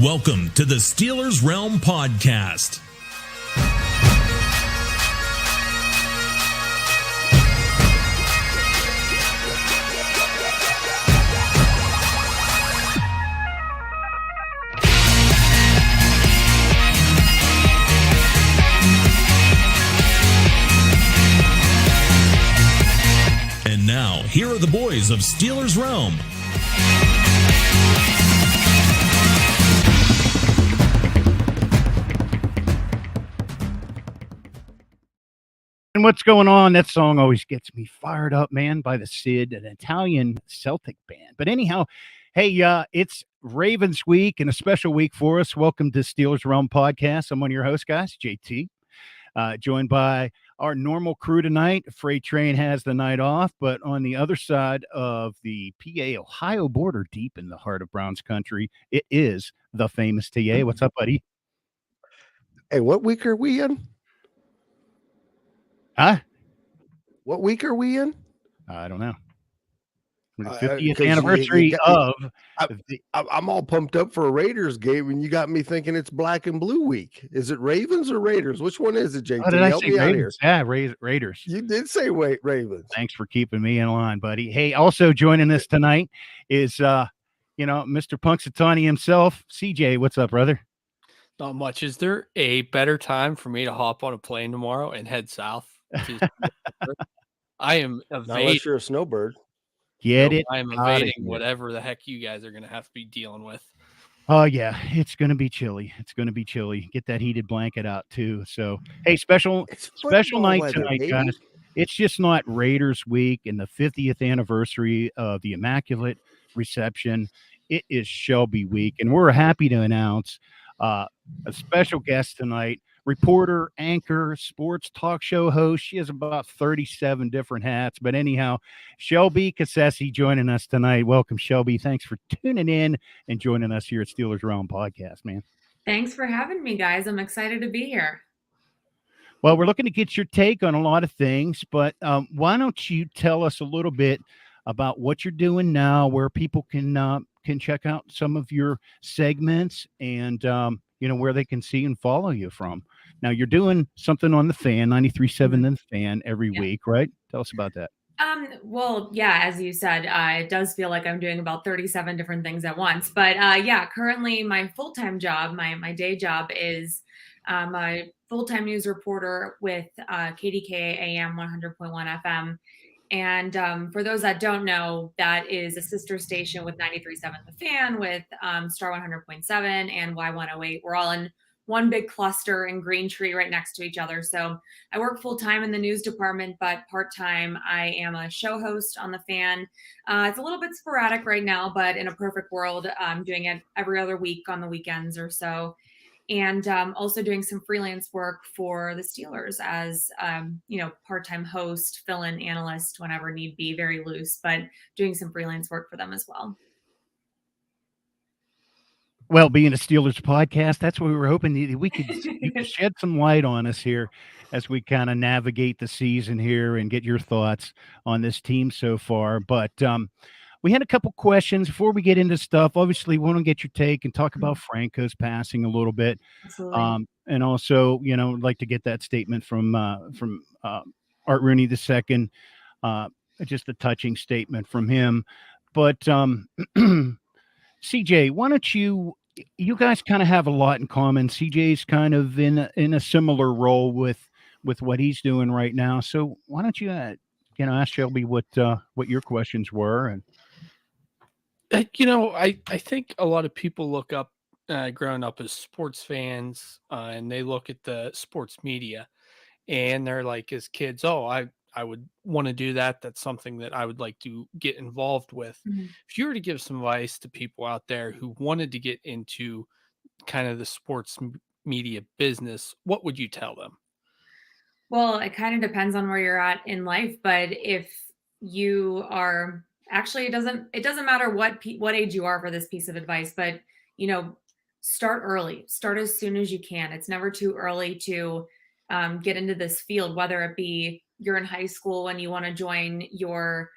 Welcome to the Steelers Realm Podcast. And now, here are the boys of Steelers Realm. And what's going on? That song always gets me fired up, man, by the Sid, an Italian Celtic band. But anyhow, hey, it's Ravens week and a special week for us. Welcome to Steelers Realm Podcast. I'm one of your hosts, guys, JT, joined by our normal crew tonight. Freight Train has the night off, but on the other side of the PA-Ohio border, deep in the heart of Browns country, it is the famous TA. What's up, buddy? Hey, what week are we in? Huh? What week are we in? I don't know. The 50th anniversary of. I'm all pumped up for a Raiders game, and you got me thinking it's Black and Blue week. Is it Ravens or Raiders? Which one is it, JT? Oh, did I Help say me out Raiders? here. Yeah, Raiders. You did say Ravens. Thanks for keeping me in line, buddy. Hey, also joining us tonight is, Mr. Punxsutawney himself, CJ. What's up, brother? Not much. Is there a better time for me to hop on a plane tomorrow and head south? I am evading. Unless you're a snowbird. Get it? I am evading whatever the heck you guys are going to have to be dealing with. Oh, yeah. It's going to be chilly. Get that heated blanket out, too. So, hey, special night weather, tonight, baby. guys. It's just not Raiders week and the 50th anniversary of the Immaculate reception. It is Shelby week, and we're happy to announce a special guest tonight. Reporter, anchor, sports talk show host. She has about 37 different hats. But anyhow, Shelby Cassesse joining us tonight. Welcome, Shelby. Thanks for tuning in and joining us here at Steelers Realm Podcast, man. Thanks for having me, guys. I'm excited to be here. Well, we're looking to get your take on a lot of things, but why don't you tell us a little bit about what you're doing now, where people can check out some of your segments and, where they can see and follow you from. Now, you're doing something on the Fan, 93.7 The Fan every week, right? Tell us about that. Well, yeah, as you said, it does feel like I'm doing about 37 different things at once. But currently my full-time job, my day job is a full-time news reporter with KDK AM 100.1 FM. And for those that don't know, that is a sister station with 93.7 The Fan, with Star 100.7 and Y108. We're all in one big cluster in Green Tree right next to each other. So I work full-time in the news department, but part-time I am a show host on The Fan. It's a little bit sporadic right now, but in a perfect world, I'm doing it every other week on the weekends or so. And also doing some freelance work for the Steelers as, part-time host, fill-in analyst whenever need be, very loose, but doing some freelance work for them as well. Well, being a Steelers podcast, that's what we were hoping you could shed some light on us here as we kind of navigate the season here and get your thoughts on this team so far. But we had a couple questions before we get into stuff. Obviously, we want to get your take and talk about Franco's passing a little bit. Absolutely. And also, like to get that statement from Art Rooney II, just a touching statement from him. But CJ, why don't you guys kind of have a lot in common. CJ's kind of in a similar role with what he's doing right now. So why don't you, ask Shelby what your questions were? And I think a lot of people look up, growing up as sports fans, and they look at the sports media, and they're like, as kids, I would want to do that. That's something that I would like to get involved with. Mm-hmm. If you were to give some advice to people out there who wanted to get into kind of the sports media business, what would you tell them? Well, it kind of depends on where you're at in life, but if you are actually, it doesn't matter what age you are for this piece of advice, but start early, start as soon as you can. It's never too early to get into this field, whether it be you're in high school and you want to join your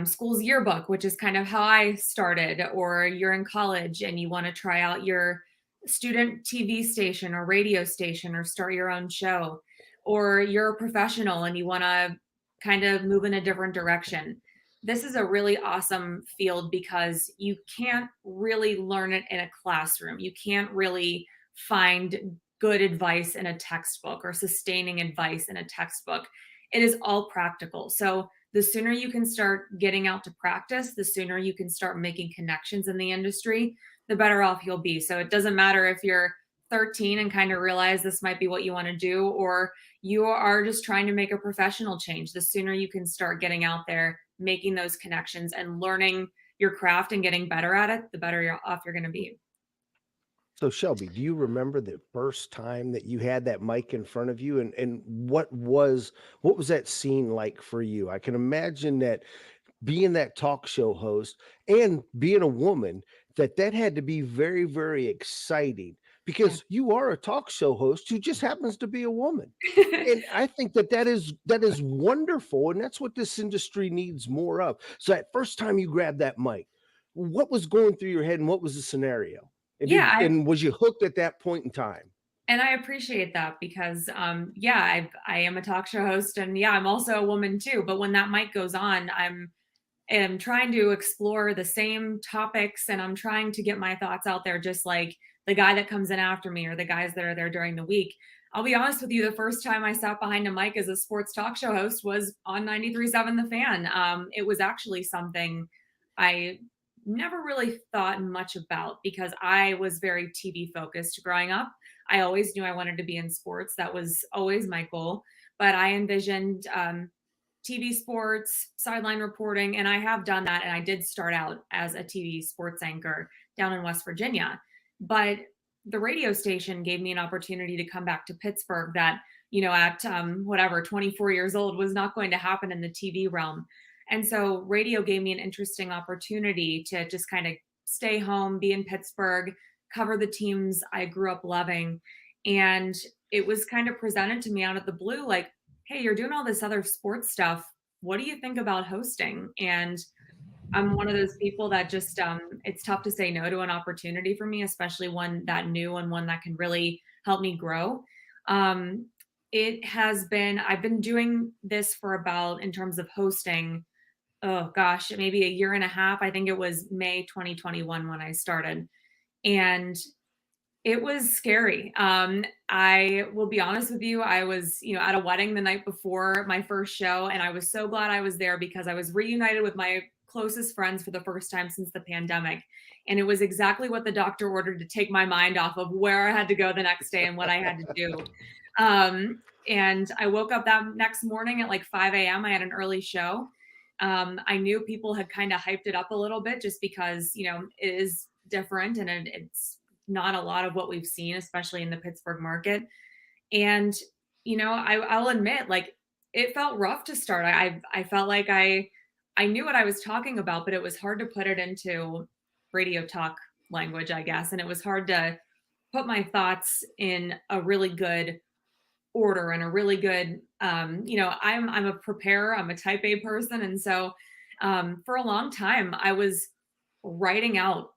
school's yearbook, which is kind of how I started, or you're in college and you want to try out your student TV station or radio station or start your own show, or you're a professional and you want to kind of move in a different direction. This is a really awesome field because you can't really learn it in a classroom. You can't really find good advice in a textbook or sustaining advice in a textbook. It is all practical. So the sooner you can start getting out to practice, the sooner you can start making connections in the industry, the better off you'll be. So it doesn't matter if you're 13 and kind of realize this might be what you want to do, or you are just trying to make a professional change. The sooner you can start getting out there, making those connections and learning your craft and getting better at it, the better off you're going to be. So Shelby, do you remember the first time that you had that mic in front of you, and what was that scene like for you? I can imagine that being that talk show host and being a woman, that had to be very, very exciting, because you are a talk show host who just happens to be a woman. And I think that is wonderful, and that's what this industry needs more of. So that first time you grabbed that mic, what was going through your head, and what was the scenario? And and was you hooked at that point in time? And I appreciate that because, I am a talk show host, and I'm also a woman too. But when that mic goes on, am trying to explore the same topics, and I'm trying to get my thoughts out there, just like the guy that comes in after me or the guys that are there during the week. I'll be honest with you, the first time I sat behind a mic as a sports talk show host was on 93.7 The Fan. It was actually something I never really thought much about because I was very TV focused growing up. I always knew I wanted to be in sports. That was always my goal. But I envisioned TV sports, sideline reporting, and I have done that. And I did start out as a TV sports anchor down in West Virginia. But the radio station gave me an opportunity to come back to Pittsburgh that, at 24 years old was not going to happen in the TV realm. And so radio gave me an interesting opportunity to just kind of stay home, be in Pittsburgh, cover the teams I grew up loving. And it was kind of presented to me out of the blue, like, hey, you're doing all this other sports stuff. What do you think about hosting? And I'm one of those people that just, it's tough to say no to an opportunity for me, especially one that new and one that can really help me grow. I've been doing this for about, in terms of hosting, oh gosh, maybe a year and a half. I think it was May 2021 when I started. And it was scary. I will be honest with you. I was, at a wedding the night before my first show, and I was so glad I was there because I was reunited with my closest friends for the first time since the pandemic. And it was exactly what the doctor ordered to take my mind off of where I had to go the next day and what I had to do. And I woke up that next morning at like 5 a.m. I had an early show. I knew people had kind of hyped it up a little bit just because, it is different and it's not a lot of what we've seen, especially in the Pittsburgh market. And, I'll admit, like, it felt rough to start. I felt like I knew what I was talking about, but it was hard to put it into radio talk language, I guess. And it was hard to put my thoughts in a really good order and a really good, I'm a preparer, I'm a type A person. And so for a long time, I was writing out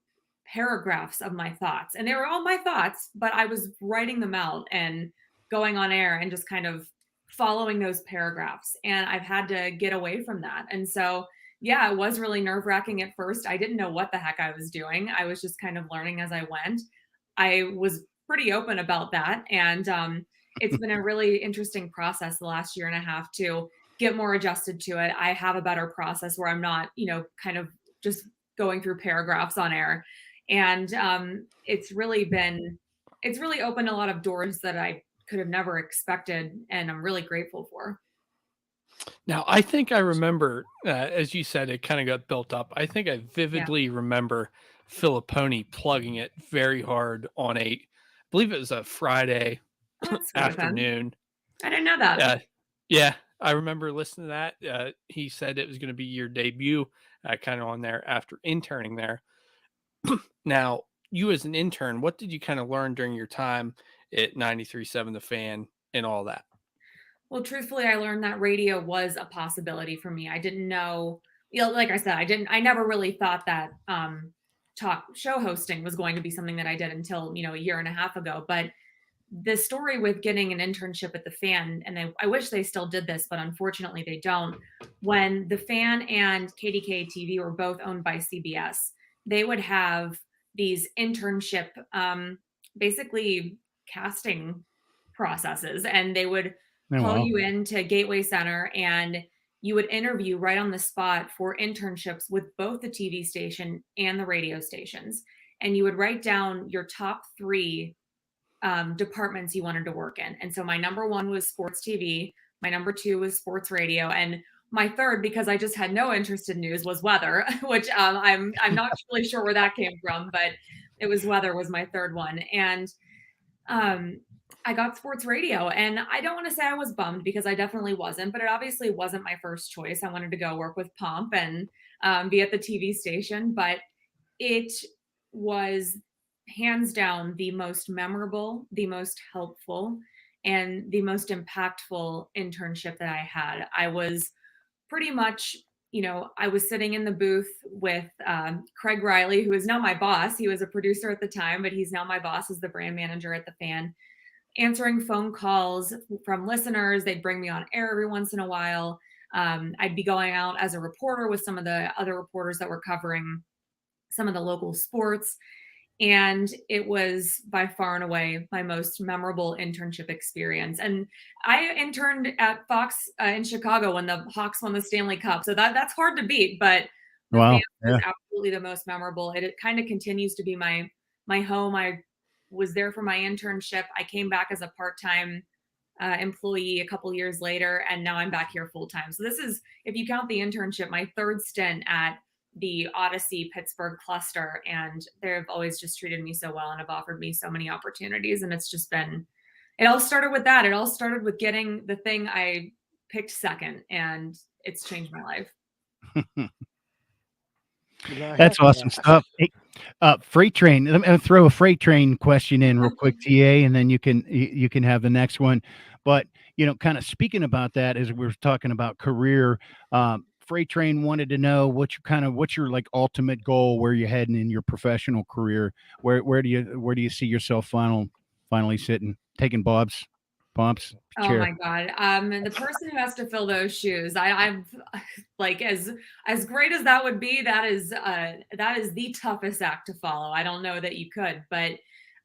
paragraphs of my thoughts, and they were all my thoughts, but I was writing them out and going on air and just kind of following those paragraphs. And I've had to get away from that. And so, it was really nerve-wracking at first. I didn't know what the heck I was doing. I was just kind of learning as I went. I was pretty open about that. And it's been a really interesting process the last year and a half to get more adjusted to it. I have a better process where I'm not, kind of just going through paragraphs on air. And it's really opened a lot of doors that I could have never expected, and I'm really grateful for. Now, I think I remember, as you said, it kind of got built up. I think I vividly remember Filipponi plugging it very hard on I believe it was a Friday afternoon. I didn't know that. Yeah, I remember listening to that. He said it was going to be your debut, kind of on there after interning there. Now, you as an intern, what did you kind of learn during your time at 93.7 The Fan and all that? Well, truthfully, I learned that radio was a possibility for me. I didn't know, like I said, I never really thought that talk show hosting was going to be something that I did until, a year and a half ago. But the story with getting an internship at the Fan, and I wish they still did this, but unfortunately they don't. When the Fan and KDKA TV were both owned by CBS, they would have these internship, basically casting processes, and they would call you into Gateway Center, and you would interview right on the spot for internships with both the TV station and the radio stations. And you would write down your top 3 departments you wanted to work in. And so my number 1 was sports TV. My number 2 was sports radio. And my third, because I just had no interest in news, was weather, which I'm not really sure where that came from, but it was weather was my third one. And I got sports radio, and I don't want to say I was bummed, because I definitely wasn't, but it obviously wasn't my first choice. I wanted to go work with Pomp and be at the TV station, but it was hands down the most memorable, the most helpful, and the most impactful internship that I had. I was pretty much, I was sitting in the booth with Craig Riley, who is now my boss. He was a producer at the time, but he's now my boss as the brand manager at the Fan, answering phone calls from listeners. They'd bring me on air every once in a while. I'd be going out as a reporter with some of the other reporters that were covering some of the local sports. And it was by far and away my most memorable internship experience. And I interned at Fox in Chicago when the Hawks won the Stanley Cup. So that's hard to beat, but the Fan was absolutely the most memorable. It kind of continues to be my home. I was there for my internship. I came back as a part-time employee a couple years later, and now I'm back here full-time. So this is, if you count the internship, my third stint at the Odyssey Pittsburgh cluster, and they've always just treated me so well and have offered me so many opportunities. And it's just been, it all started with that. It all started with getting the thing I picked second, and it's changed my life. That's awesome stuff. Hey, freight train. Let me throw a freight train question in real quick, TA, and then you can have the next one. But kind of speaking about that, as we were talking about career, freight train wanted to know what's your like ultimate goal, where you're heading in your professional career. Where do you see yourself finally sitting, taking Pomp's chair? Oh my God. The person who has to fill those shoes, I'm like, as great as that would be, that is the toughest act to follow. I don't know that you could, but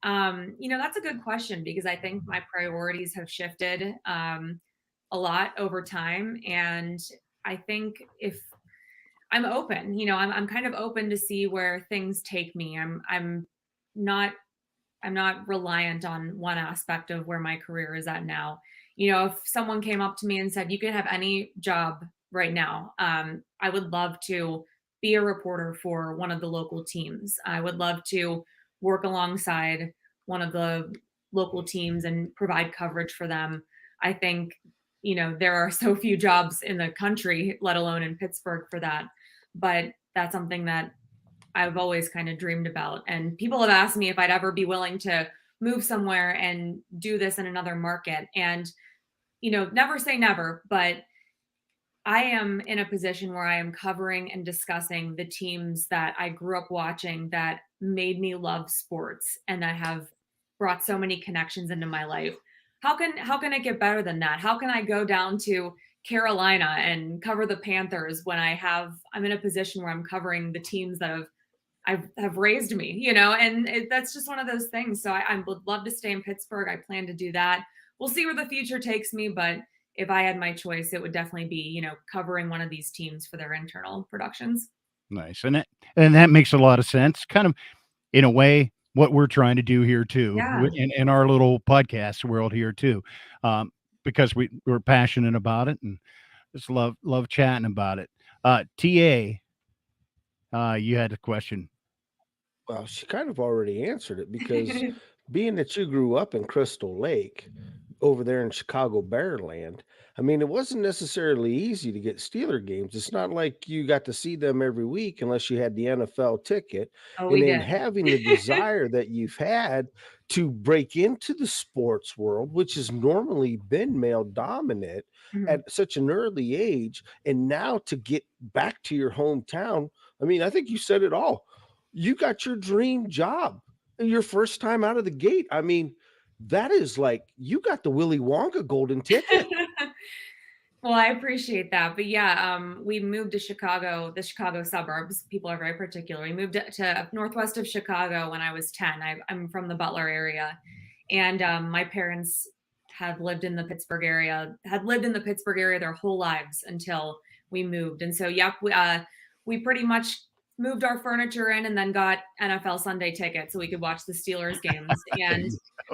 that's a good question, because I think my priorities have shifted a lot over time. And I think if I'm open, I'm kind of open to see where things take me. I'm not reliant on one aspect of where my career is at now. If someone came up to me and said, you can have any job right now, I would love to be a reporter for one of the local teams. I would love to work alongside one of the local teams and provide coverage for them. I think, there are so few jobs in the country, let alone in Pittsburgh, for that. But that's something that I've always kind of dreamed about. And people have asked me if I'd ever be willing to move somewhere and do this in another market. And, never say never, but I am in a position where I am covering and discussing the teams that I grew up watching, that made me love sports, and that have brought so many connections into my life. How can it get better than that? How can I go down to Carolina and cover the Panthers when I'm in a position where I'm covering the teams that have raised me, and that's just one of those things. So I would love to stay in Pittsburgh. I plan to do that. We'll see where the future takes me, but if I had my choice, it would definitely be, covering one of these teams for their internal productions. Nice. And that makes a lot of sense, kind of in a way what we're trying to do here too, in our little podcast world here too, because we're passionate about it and just love chatting about it. TA, you had a question. Well, she kind of already answered it, because being that you grew up in Crystal Lake over there in Chicago Bearland, I mean, it wasn't necessarily easy to get Steeler games. It's not like you got to see them every week unless you had the NFL ticket. Oh, And we then did. having the desire that you've had to break into the sports world, which has normally been male dominant at such an early age, and now to get back to your hometown. I mean, I think you said it all. you got your dream job your first time out of the gate. I mean, that is like you got the Willy Wonka golden ticket. Well, I appreciate that. But yeah, we moved to Chicago, the Chicago suburbs. People are very particular. We moved to northwest of Chicago when I was 10. I'm from the Butler area. And my parents had lived in the Pittsburgh area, their whole lives until we moved. And so, yep, we pretty much moved our furniture in and then got NFL Sunday tickets so we could watch the Steelers games.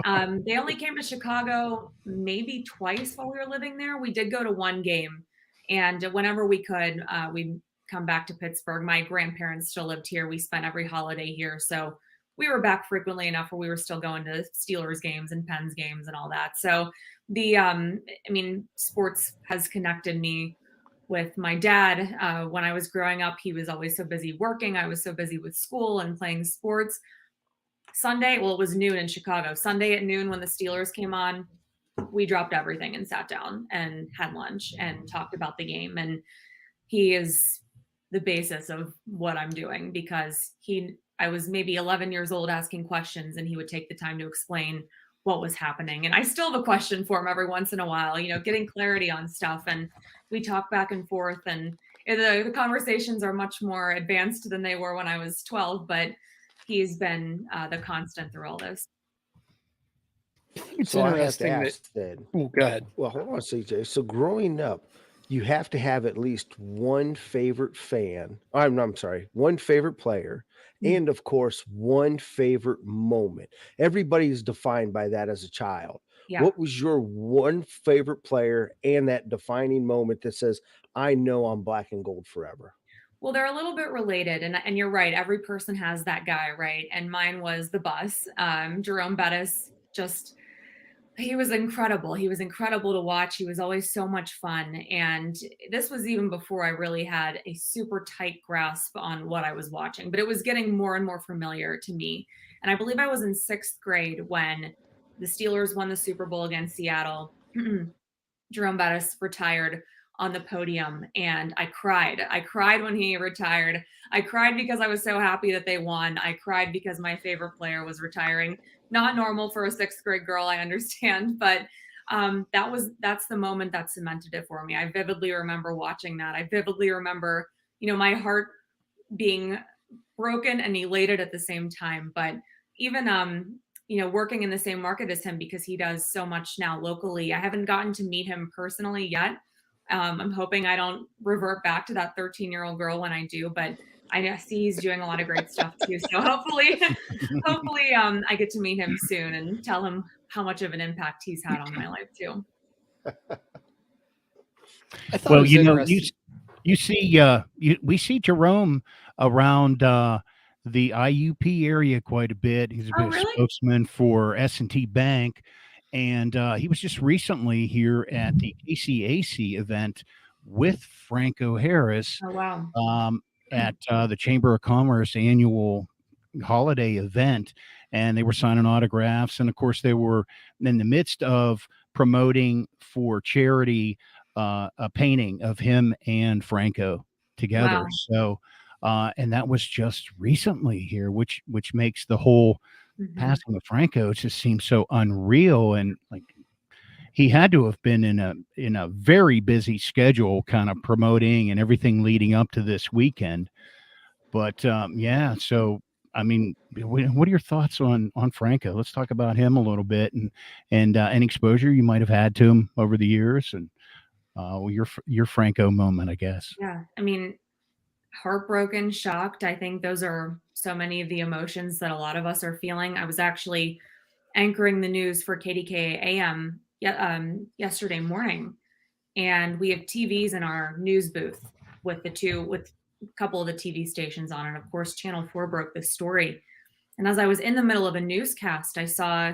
And they only came to Chicago maybe twice while we were living there. We did go to one game, and whenever we could, we'd come back to Pittsburgh. My grandparents still lived here. We spent every holiday here, so we were back frequently enough where we were still going to Steelers games and Pens games and all that. So sports has connected me with my dad. When I was growing up, he was always so busy working. I was so busy with school and playing sports. Sunday, well, it was noon in Chicago. Sunday at noon when the Steelers came on, we dropped everything and sat down and had lunch and talked about the game. And he is the basis of what I'm doing because I was maybe 11 years old asking questions and he would take the time to explain what was happening. And I still have a question for him every once in a while, getting clarity on stuff. And we talk back and forth, and the conversations are much more advanced than they were when I was 12, but he's been the constant through all this. It's So I have to interesting that. ask then. Oh, go ahead. Well, hold on, CJ. So growing up, you have to have at least one favorite fan. I'm sorry, one favorite player, and of course, one favorite moment. Everybody's defined by that as a child. Yeah. What was your one favorite player and that defining moment that says, I know I'm black and gold forever? Well, they're a little bit related, and you're right. Every person has that guy, right? And mine was the bus. Jerome Bettis, he was incredible. He was incredible to watch. He was always so much fun. And this was even before I really had a super tight grasp on what I was watching, but it was getting more and more familiar to me. And I believe I was in 6th grade when the Steelers won the Super Bowl against Seattle. Jerome Bettis retired on the podium, and I cried. I cried when he retired. I cried because I was so happy that they won. I cried because my favorite player was retiring. Not normal for a 6th grade girl, I understand, but that's the moment that cemented it for me. I vividly remember watching that. I vividly remember, my heart being broken and elated at the same time. But even working in the same market as him, because he does so much now locally. I haven't gotten to meet him personally yet. I'm hoping I don't revert back to that 13-year-old girl when I do, but I see he's doing a lot of great stuff too. So hopefully I get to meet him soon and tell him how much of an impact he's had on my life too. I thought it Well, was interesting. we see Jerome around the IUP area quite a bit. He's a bit of really? spokesman for S&T Bank. And he was just recently here at the KCAC event with Franco Harris Oh, wow. at the Chamber of Commerce annual holiday event. And they were signing autographs. And of course, they were in the midst of promoting for charity a painting of him and Franco together. Wow. So, and that was just recently here, which makes the whole passing of Franco just seems so unreal. And like he had to have been in a very busy schedule, kind of promoting and everything leading up to this weekend. But yeah, so I mean, what are your thoughts on Franco? Let's talk about him a little bit and any exposure you might have had to him over the years, and your Franco moment, I guess. Yeah, I mean, heartbroken, shocked. I think those are so many of the emotions that a lot of us are feeling. I was actually anchoring the news for KDKA AM yesterday morning, and we have TVs in our news booth with a couple of the TV stations on, and of course, Channel 4 broke this story. And as I was in the middle of a newscast, I saw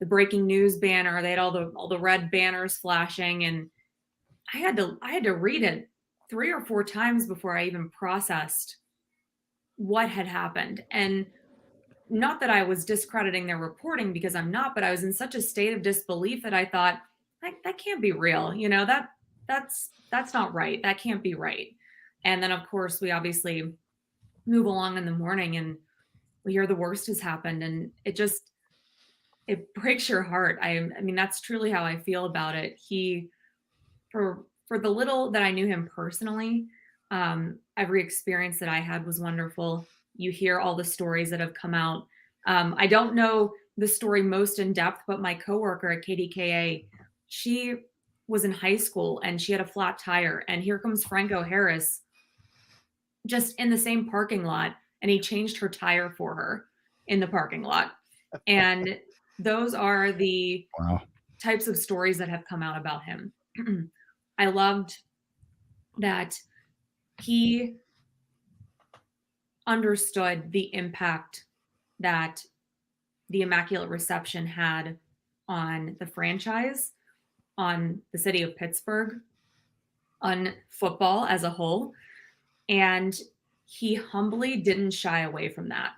the breaking news banner. They had all the red banners flashing, and I had to read it 3 or 4 times before I even processed what had happened. And not that I was discrediting their reporting, because I'm not, but I was in such a state of disbelief that I thought, that can't be real. That's not right. That can't be right. And then of course we obviously move along in the morning, and we hear the worst has happened, and it breaks your heart. I mean, that's truly how I feel about it. For the little that I knew him personally, every experience that I had was wonderful. You hear all the stories that have come out. I don't know the story most in depth, but my coworker at KDKA, she was in high school and she had a flat tire, and here comes Franco Harris just in the same parking lot, and he changed her tire for her in the parking lot. And those are the Wow. types of stories that have come out about him. I loved that he understood the impact that the Immaculate Reception had on the franchise, on the city of Pittsburgh, on football as a whole. And he humbly didn't shy away from that.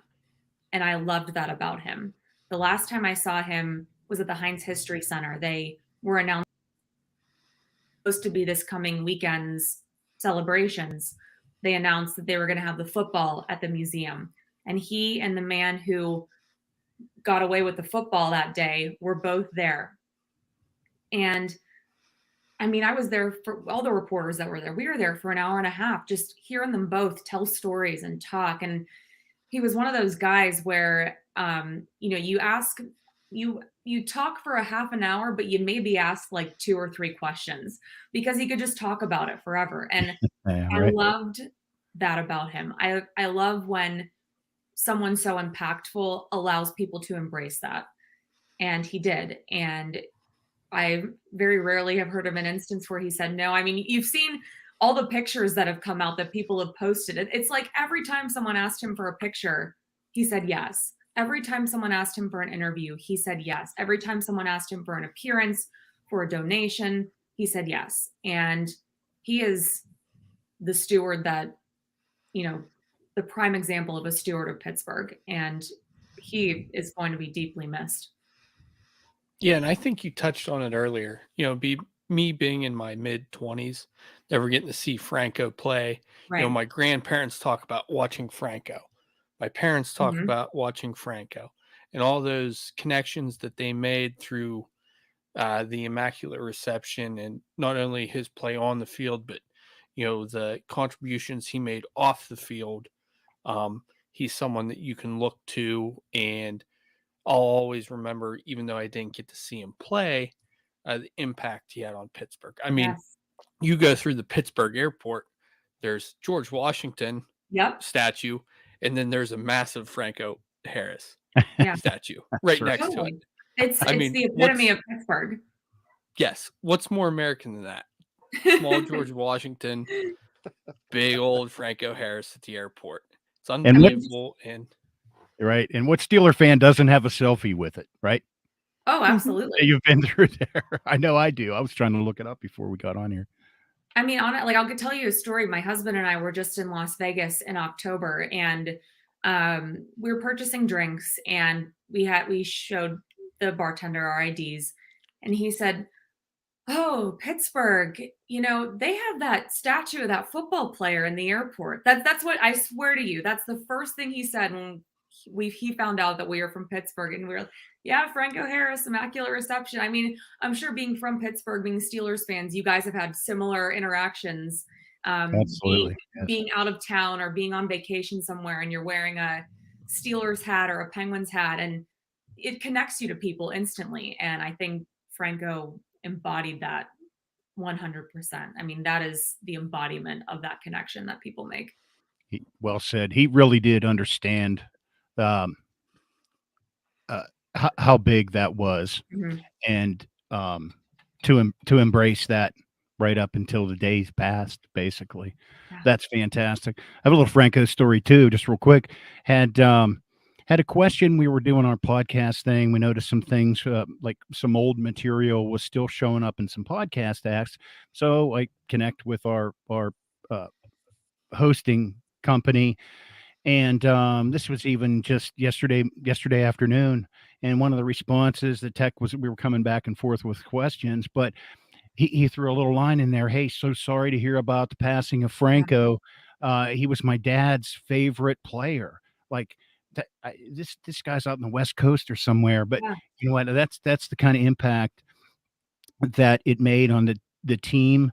And I loved that about him. The last time I saw him was at the Heinz History Center. They were announced supposed to be this coming weekend's celebrations. They announced that they were going to have the football at the museum. And he and the man who got away with the football that day were both there. And I mean, I was there for all the reporters that were there. We were there for an hour and a half, just hearing them both tell stories and talk. And he was one of those guys where, you talk for a half an hour, but you maybe ask like 2 or 3 questions because he could just talk about it forever. And Yeah, I right. loved that about him. I love when someone so impactful allows people to embrace that. And he did. And I very rarely have heard of an instance where he said no. I mean, you've seen all the pictures that have come out that people have posted. It's like every time someone asked him for a picture, he said yes. Every time someone asked him for an interview, he said yes. Every time someone asked him for an appearance, for a donation, he said yes. And he is the steward that, the prime example of a steward of Pittsburgh. And he is going to be deeply missed. Yeah, and I think you touched on it earlier. Me being in my mid-20s, never getting to see Franco play. Right. My grandparents talk about watching Franco. My parents talk Mhm. about watching Franco, and all those connections that they made through the Immaculate Reception, and not only his play on the field, but the contributions he made off the field. He's someone that you can look to, and I'll always remember, even though I didn't get to see him play, the impact he had on Pittsburgh. I mean, Yes. you go through the Pittsburgh airport, there's George Washington Yep. statue, and then there's a massive Franco Harris Yeah. statue right next to Totally. it. It's I mean, the epitome of Pittsburgh. Yes. What's more American than that? Small George Washington, big old Franco Harris at the airport. It's what- unbelievable. And Right. And what Steeler fan doesn't have a selfie with it, right? Oh, absolutely. You've been through there. I know I do. I was trying to look it up before we got on here. I mean, I'll tell you a story. My husband and I were just in Las Vegas in October, and we were purchasing drinks, and we showed the bartender our IDs, and he said, "Oh, Pittsburgh, they have that statue of that football player in the airport." That's what I swear to you. That's the first thing he said when he found out that we were from Pittsburgh, and we were like, yeah, Franco Harris, Immaculate Reception. I mean, I'm sure being from Pittsburgh, being Steelers fans, you guys have had similar interactions. Absolutely. Being out of town or being on vacation somewhere, and you're wearing a Steelers hat or a Penguins hat, and it connects you to people instantly. And I think Franco embodied that 100%. I mean, that is the embodiment of that connection that people make. Well said. He really did understand how big that was, Mhm. and to embrace that right up until the days passed, basically. Yeah. That's fantastic. I have a little Franco story too, just real quick. Had a question. We were doing our podcast thing. We noticed some things, like some old material was still showing up in some podcast acts. So I connect with our hosting company, and this was even just yesterday afternoon. And one of the responses, the tech was, we were coming back and forth with questions, but he threw a little line in there. Hey, so sorry to hear about the passing of Franco. He was my dad's favorite player. Like, this guy's out in the West Coast or somewhere, but Yeah. you know what? That's the kind of impact that it made on the team,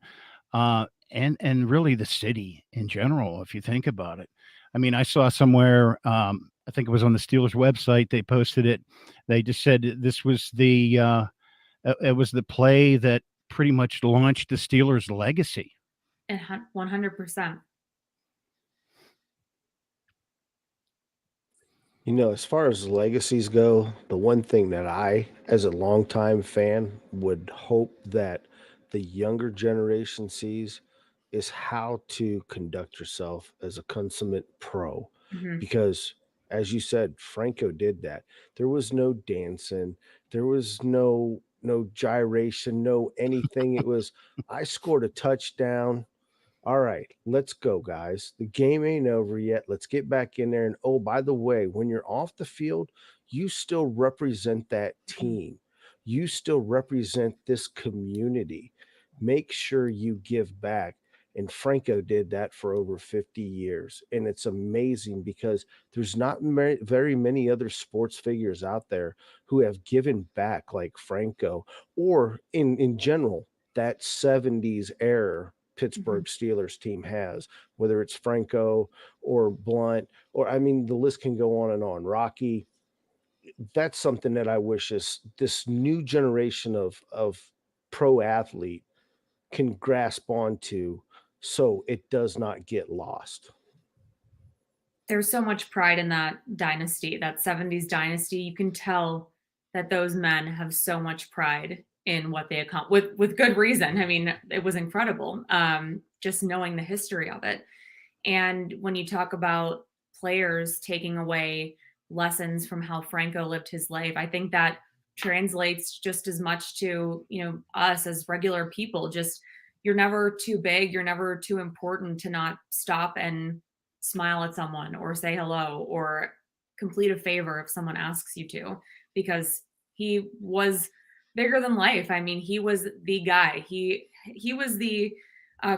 and really the city in general, if you think about it. I mean, I saw somewhere, I think it was on the Steelers website, they posted it. They just said this was it was the play that pretty much launched the Steelers' legacy. 100%. You know, as far as legacies go, the one thing that I, as a longtime fan, would hope that the younger generation sees is how to conduct yourself as a consummate pro. Mhm. Because, as you said, Franco did that. There was no dancing, there was no gyration, no anything. It was, I scored a touchdown. All right, let's go, guys. The game ain't over yet. Let's get back in there. And oh, by the way, when you're off the field, you still represent that team. You still represent this community. Make sure you give back. And Franco did that for over 50 years. And it's amazing because there's not very many other sports figures out there who have given back like Franco, or in general, that 70s era Pittsburgh Steelers team has, whether it's Franco or Blunt, or I mean, the list can go on and on. Rocky. That's something that I wish is this new generation of pro athlete can grasp onto, so it does not get lost. There's so much pride in that dynasty, that 70s dynasty. You can tell that those men have so much pride in what they accomplished, with good reason. I mean, it was incredible, just knowing the history of it. And when you talk about players taking away lessons from how Franco lived his life, I think that translates just as much to, us as regular people. Just, you're never too big, you're never too important to not stop and smile at someone or say hello or complete a favor if someone asks you to, because he was bigger than life. I mean, he was the guy. He was the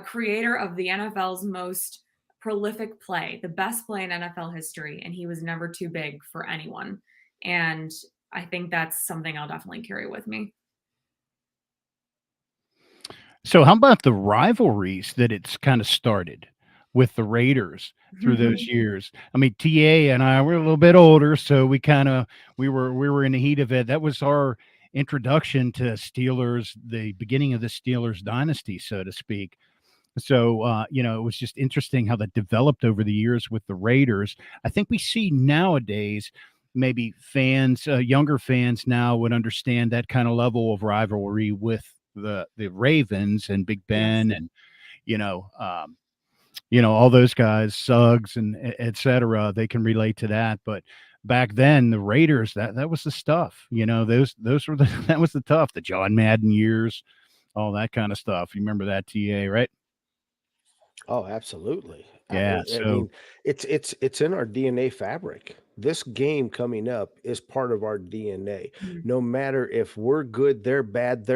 creator of the NFL's most prolific play, the best play in NFL history, and he was never too big for anyone. And I think that's something I'll definitely carry with me. So how about the rivalries that it's kind of started with the Raiders through those years? I mean, TA and I were a little bit older, so we were in the heat of it. That was our introduction to Steelers, the beginning of the Steelers dynasty, so to speak. So, it was just interesting how that developed over the years with the Raiders. I think we see nowadays, maybe fans, younger fans now would understand that kind of level of rivalry with the Ravens and Big Ben, and all those guys, Suggs and et cetera. They can relate to that. But back then, the Raiders, that was the stuff. Those were that was the tough, the John Madden years, all that kind of stuff. You remember that, TA, right? Oh, absolutely. Yeah. I mean, it's in our DNA fabric. This game coming up is part of our DNA. No matter if we're good, they're bad,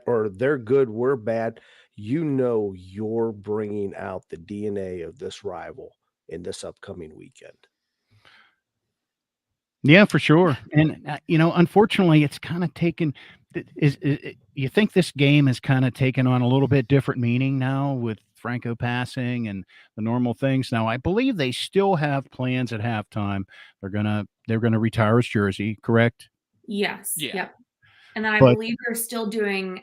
or they're good, we're bad. You're bringing out the DNA of this rival in this upcoming weekend. Yeah, for sure. And, unfortunately, it's kind of taken. You think this game has kind of taken on a little bit different meaning now with Franco passing and the normal things. Now, I believe they still have plans at halftime. They're gonna retire his jersey, correct? Yes. Yeah. Yep. And then I But- believe they're still doing,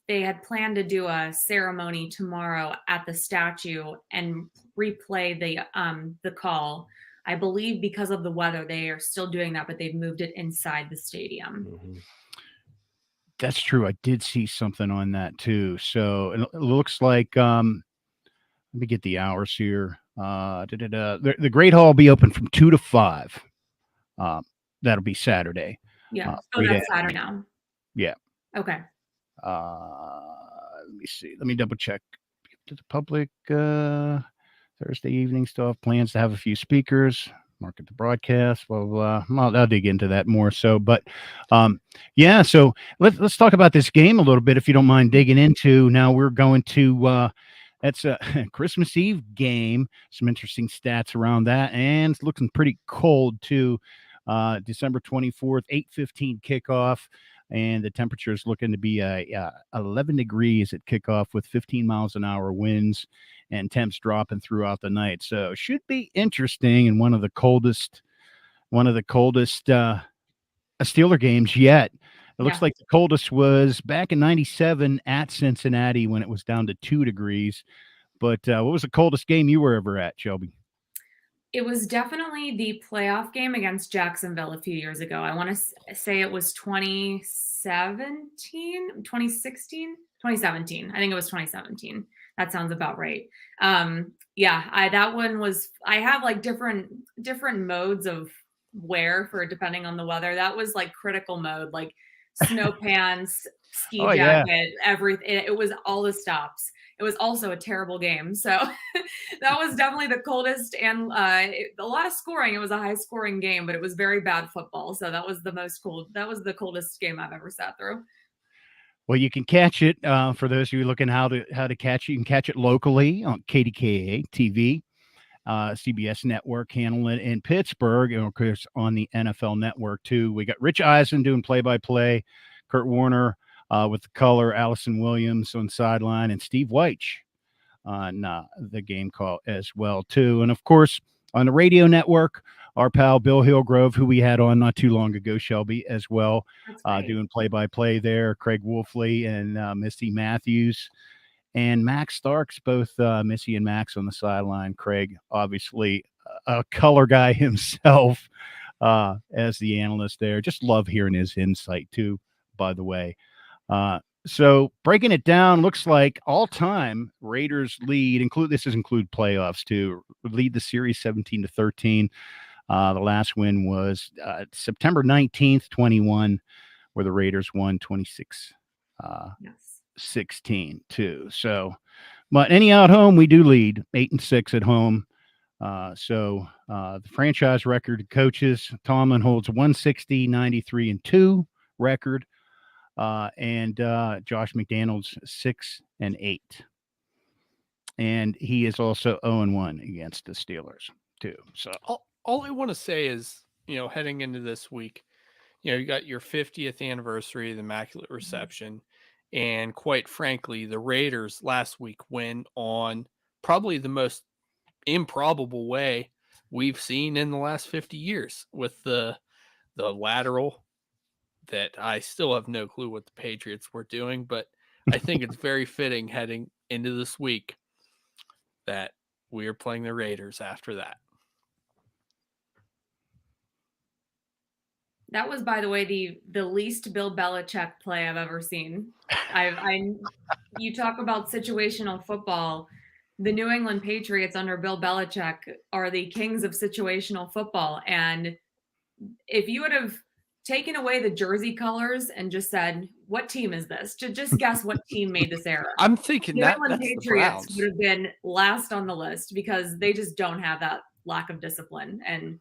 they had planned to do a ceremony tomorrow at the statue and replay the call. I believe because of the weather, they are still doing that, but they've moved it inside the stadium. That's true. I did see something on that too. So it looks like, let me get the hours here. The Great Hall will be open from 2 to 5. That'll be Saturday. Yeah. Great That's Hall. Saturday now. Yeah. Okay. Let me see. Let me double check. To the public, Thursday evening, still have plans to have a few speakers, market the broadcast, blah, blah, blah. I'll dig into that more so. But yeah, so let's talk about this game a little bit, if you don't mind digging into. Now we're going to That's a Christmas Eve game. Some interesting stats around that, and it's looking pretty cold too. December 24th, 8:15 kickoff, and the temperature is looking to be 11 degrees at kickoff with 15 miles an hour winds, and temps dropping throughout the night. So should be interesting, and one of the coldest Steeler games yet. It looks Yeah. like the coldest was back in '97 at Cincinnati when it was down to 2 degrees. But what was the coldest game you were ever at, Shelby? It was definitely the playoff game against Jacksonville a few years ago. I want to say it was 2017, 2016, 2017. I think it was 2017. That sounds about right. Yeah, that one was, I have like different modes of wear for depending on the weather. That was like critical mode, like snow pants, ski Oh, yeah. jacket, everything. It was all the stops. It was also a terrible game. So that was definitely the coldest, and a lot of scoring. It was a high scoring game, but it was very bad football. So that was that was the coldest game I've ever sat through. Well, you can catch it for those of you looking how to catch it. You can catch it locally on KDKA TV, CBS Network, handling it in Pittsburgh, and of course on the NFL Network too. We got Rich Eisen doing play-by-play, Kurt Warner with the color, Allison Williams on sideline, and Steve Weich on the game call as well too. And of course on the radio network, our pal Bill Hillgrove, who we had on not too long ago, Shelby, as well, doing play-by-play there. Craig Wolfley and Missy Matthews and Max Starks, both Missy and Max on the sideline. Craig, obviously a color guy himself as the analyst there. Just love hearing his insight too, by the way. So breaking it down, looks like all-time Raiders lead, include playoffs too, lead the series 17-13. The last win was September 19th, 21, where the Raiders won 26 16 too. So, but anyhow, at home, we do lead 8-6 at home. So the franchise record coaches, Tomlin holds 160, 93-2 record. And Josh McDaniels 6-8, and he is also 0-1 against the Steelers too. So all I want to say is, heading into this week, you got your 50th anniversary of the Immaculate Reception, and quite frankly, the Raiders last week win on probably the most improbable way we've seen in the last 50 years with the lateral. That I still have no clue what the Patriots were doing, but I think it's very fitting heading into this week that we are playing the Raiders after that. That was, by the way, the least Bill Belichick play I've ever seen. You talk about situational football. The New England Patriots under Bill Belichick are the kings of situational football, and if you would have taken away the jersey colors and just said, what team is this? To just guess what team made this error. I'm thinking New England that's Patriots the would have been last on the list because they just don't have that lack of discipline. And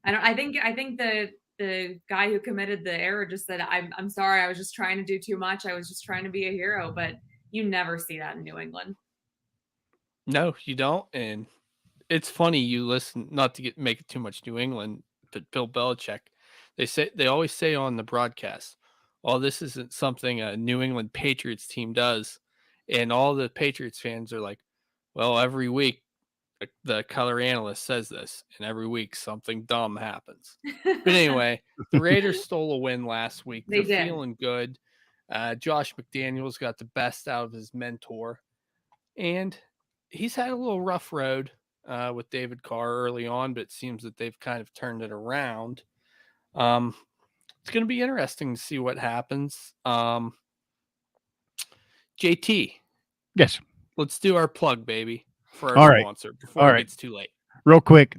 I think the guy who committed the error just said, I'm sorry, I was just trying to do too much. I was just trying to be a hero, but you never see that in New England. No, you don't. And it's funny, you listen, not to make it too much New England, but Bill Belichick, they always say on the broadcast, "Oh, this isn't something a New England Patriots team does," and all the Patriots fans are like, "Well, every week the color analyst says this, and every week something dumb happens." But anyway, the Raiders stole a win last week. They're feeling good. Josh McDaniels got the best out of his mentor, and he's had a little rough road with David Carr early on, but it seems that they've kind of turned it around. It's going to be interesting to see what happens. JT. Yes. Let's do our plug, baby, for our sponsor before it gets too late. Real quick,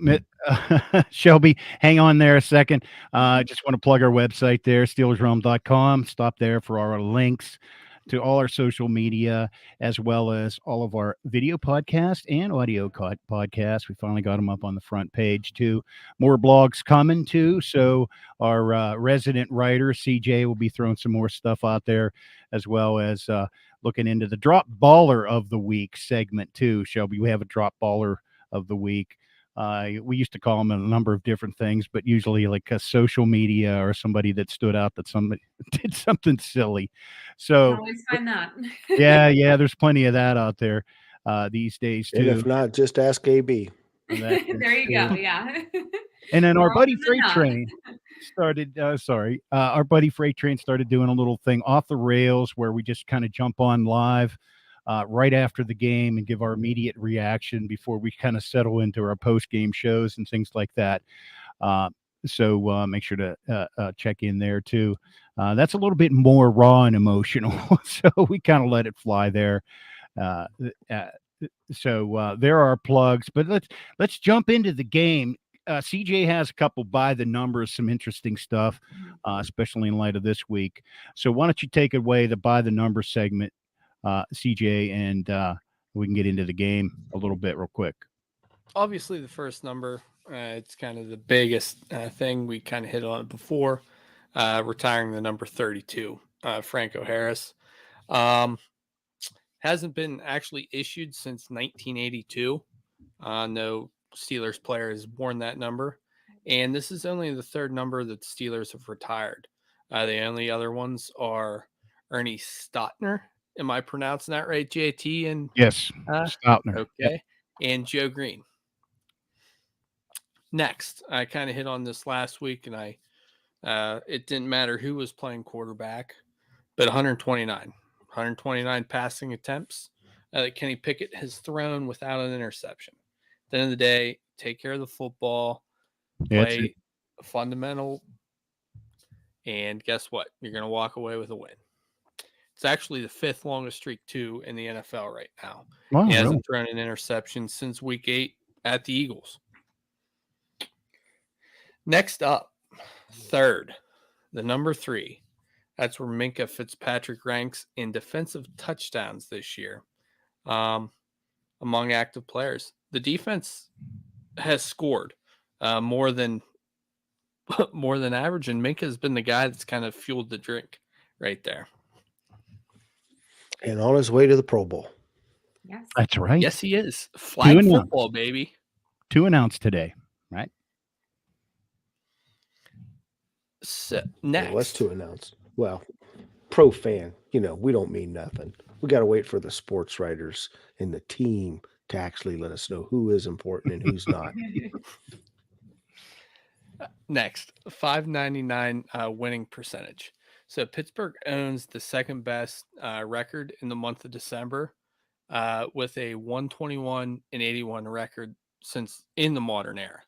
Shelby, hang on there a second. Just want to plug our website there, SteelersRealm.com. Stop there for our links. to all our social media, as well as all of our video podcast and audio podcasts. We finally got them up on the front page too. More blogs coming too. So our resident writer, CJ, will be throwing some more stuff out there, as well as looking into the drop baller of the week segment too. Shelby, we have a drop baller of the week. We used to call them a number of different things, but usually like a social media or somebody that stood out that somebody did something silly. So always find that. yeah, there's plenty of that out there these days too. And if not, just ask AB. There you go. Yeah. And then our More buddy often than Freight not. Train started, our buddy Freight Train started doing a little thing off the rails where we just kind of jump on live right after the game and give our immediate reaction before we kind of settle into our post-game shows and things like that. So make sure to check in there too. That's a little bit more raw and emotional, so we kind of let it fly there. So there are plugs, but let's jump into the game. CJ has a couple by the numbers, some interesting stuff, especially in light of this week. So why don't you take away the by the number segment, CJ, and we can get into the game a little bit real quick. Obviously, the first number, it's kind of the biggest thing. We kind of hit on it before, retiring the number 32, Franco Harris. Hasn't been actually issued since 1982. No Steelers player has worn that number. And this is only the third number that the Steelers have retired. The only other ones are Ernie Stotner. Am I pronouncing that right, JT? And Yes, Stoutner. okay. Yep. And Joe Green. Next, I kind of hit on this last week, and it didn't matter who was playing quarterback, but 129 passing attempts that Kenny Pickett has thrown without an interception. At the end of the day, take care of the football, play fundamental, and guess what? You're going to walk away with a win. It's actually the fifth longest streak, too, in the NFL right now. Wow, He hasn't really? thrown an interception since week 8 at the Eagles. Next up, third, the number 3. That's where Minkah Fitzpatrick ranks in defensive touchdowns this year among active players. The defense has scored more than average, and Minkah has been the guy that's kind of fueled the drink right there. And on his way to the Pro Bowl. Yes. That's right. Yes, he is. Flag Two and one. football, baby. 2 announced today, right? So, next. It was to announce. Well, pro fan, we don't mean nothing. We got to wait for the sports writers and the team to actually let us know who is important and who's not. Next, 599 winning percentage. So Pittsburgh owns the second best record in the month of December with a 121-81 record since in the modern era.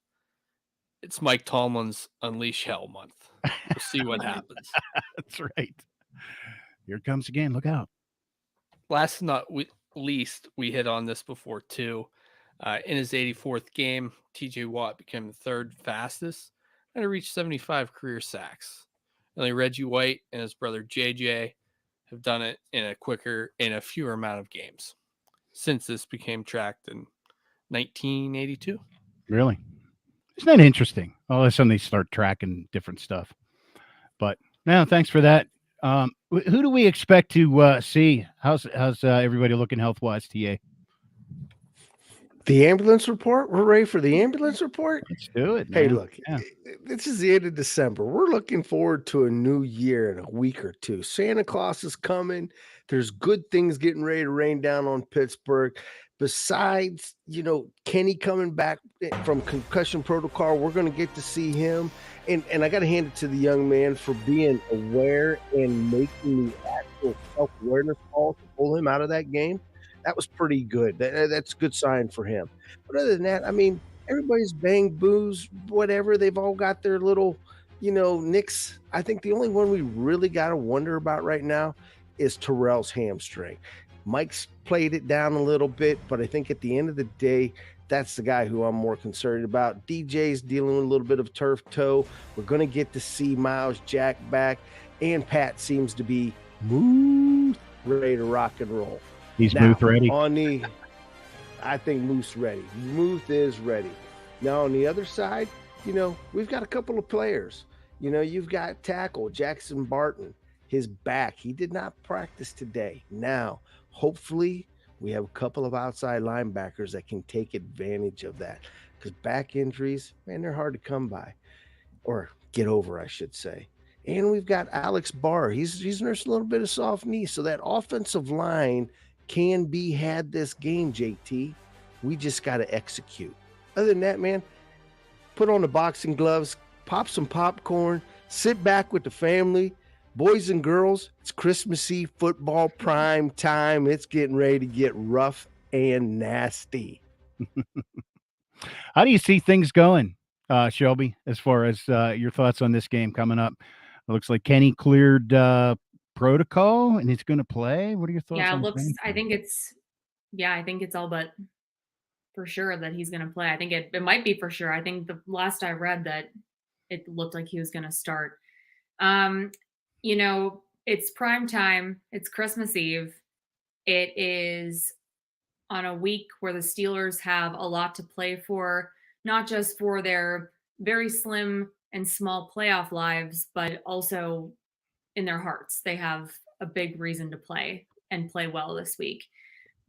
It's Mike Tomlin's Unleash Hell month. We'll see what happens. That's right. Here it comes again. Look out. Last but not least, we hit on this before too. In his 84th game, TJ Watt became the third fastest and reached 75 career sacks. Only Reggie White and his brother JJ have done it in a fewer amount of games since this became tracked in 1982. Really? Isn't that interesting? All of a sudden they start tracking different stuff. But no, thanks for that. Who do we expect to see? How's everybody looking health-wise, TA? The ambulance report? We're ready for the ambulance report? Let's do it, Hey, man. look, Yeah. this is the end of December. We're looking forward to a new year in a week or two. Santa Claus is coming. There's good things getting ready to rain down on Pittsburgh. Besides, Kenny coming back from concussion protocol, we're going to get to see him. And I got to hand it to the young man for being aware and making the actual self-awareness call to pull him out of that game. That was pretty good. That's a good sign for him. But other than that, I mean, everybody's bang, booze, whatever. They've all got their little, nicks. I think the only one we really got to wonder about right now is Terrell's hamstring. Mike's played it down a little bit, but I think at the end of the day, that's the guy who I'm more concerned about. DJ's dealing with a little bit of turf toe. We're going to get to see Miles Jack back, and Pat seems to be smooth ready to rock and roll. He's Now, Muth ready. I think Muth's ready. Muth is ready. Now, on the other side, we've got a couple of players. You've got tackle Jackson Barton, his back. He did not practice today. Now, hopefully, we have a couple of outside linebackers that can take advantage of that, because back injuries, man, they're hard to come by or get over, I should say. And we've got Alex Barr. He's nursed a little bit of soft knee, so that offensive line can be had this game, JT. We just got to execute. Other than that, man, put on the boxing gloves, pop some popcorn, sit back with the family. Boys and girls, it's Christmas Eve football prime time. It's getting ready to get rough and nasty. How do you see things going, Shelby, as far as your thoughts on this game coming up? It looks like Kenny cleared protocol and he's going to play. What are your thoughts? Yeah, on I think it's all but for sure that he's going to play. I think it might be for sure. I think the last I read that it looked like he was going to start. It's prime time. It's Christmas Eve. It is on a week where the Steelers have a lot to play for, not just for their very slim and small playoff lives, but also in their hearts. They have a big reason to play and play well this week.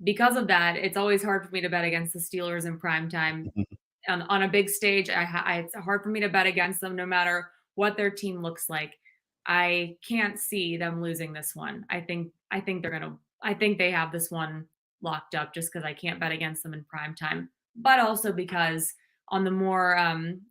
Because of that, it's always hard for me to bet against the Steelers in prime time. On a big stage, it's hard for me to bet against them no matter what their team looks like. I can't see them losing this one. I think they have this one locked up just because I can't bet against them in prime time, but also because on the more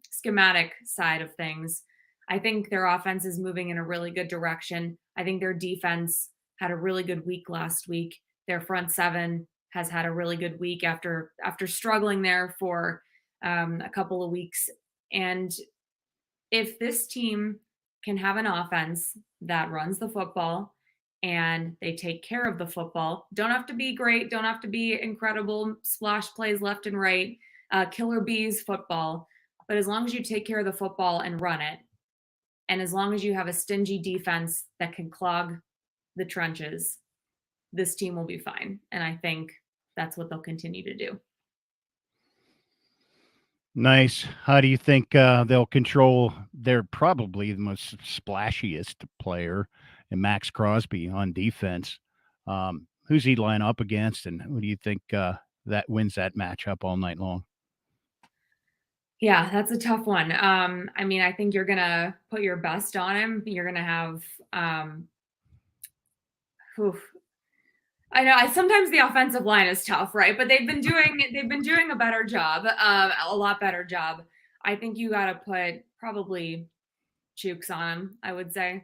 schematic side of things, I think their offense is moving in a really good direction. I think their defense had a really good week last week. Their front seven has had a really good week after struggling there for a couple of weeks. And if this team can have an offense that runs the football and they take care of the football, don't have to be great, don't have to be incredible splash plays left and right, killer bees football, but as long as you take care of the football and run it, and as long as you have a stingy defense that can clog the trenches, this team will be fine. And I think that's what they'll continue to do. Nice. How do you think they'll control their probably the most splashiest player, and Max Crosby on defense? Who's he line up against, and who do you think that wins that matchup all night long? Yeah, that's a tough one. I think you're gonna put your best on him. You're gonna have I know. Sometimes the offensive line is tough, right? But they've been doing a better job, a lot better job. I think you got to put probably Chooks on him, I would say.